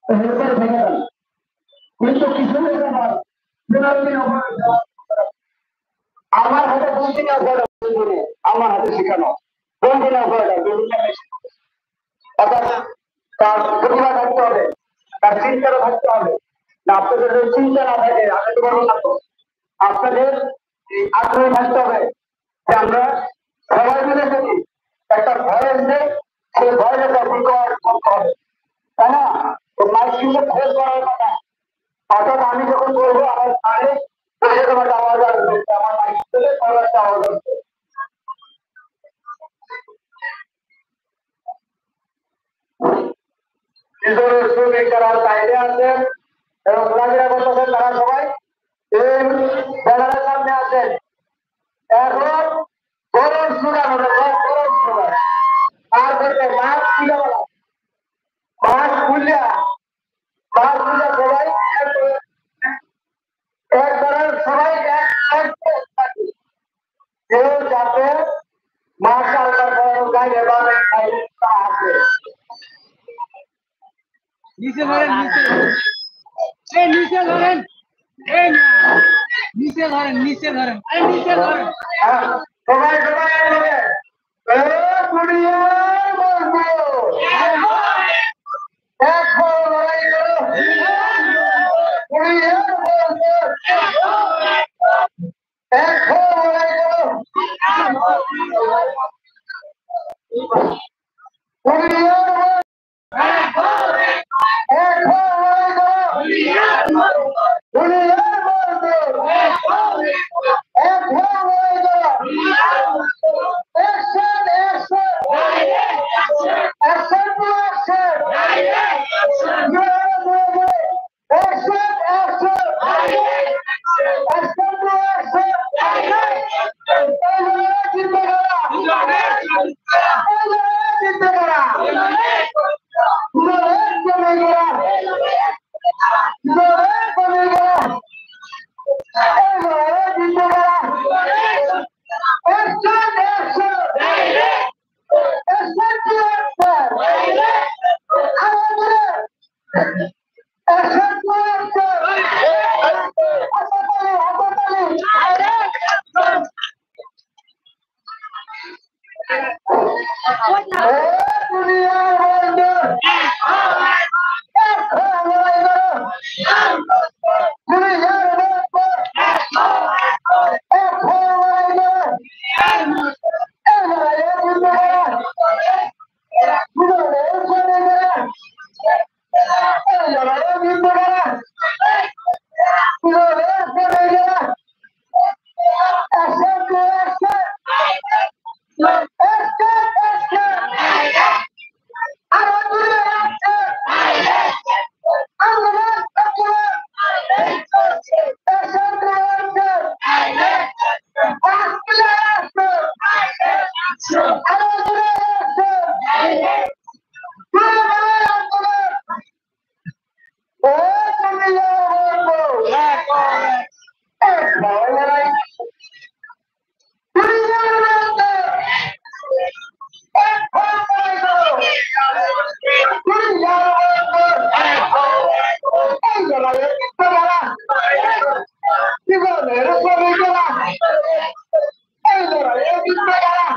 এরপর ভেঙে গেল কিন্তু কিছু আমার হাতে কোন দিনে আমার হাতে শেখানো কোন দিনে অর্থাৎ তার প্রতিভা থাকতে হবে, তার চিন্তাটা থাকতে হবে। আপনাদের যদি চিন্তা না থাকে আমি তো বলবো না, আপনাদের আগ্রহ থাকতে হবে যে আমরা সবাই মিলে যদি একটা ভয়েস দেয় সেই ভয়েসটা করতে হবে, তাই না? তো মাইক কিন্তু ভয়েস করার কথা। অর্থাৎ আমি যখন বলবো আমার কানে সেরকম একটা আওয়াজ আসবে, আমার মাইক থেকে একটা আওয়াজ আসবে। কিশোরের শ্রমিক যারা বাইরে আছেন এবং ঘোরাফেরা করতেছেন তারা সবাই এই ব্যানারের সামনে আছেন। এখন গরম স্লোগান হবে, গরম স্লোগান আর করবে মাছ খুলে মাছ খুলিয়া মাছ খুলে সবাই একবারের সবাই কেউ যাতে মাছ আলাদা করার গায়ে এভাবে আছে নিচে ধরেন, নিচে ধরেন, নিচে ধরেন, নিচে ধরেন, নিচে ধরেন। সবাই সবাই এক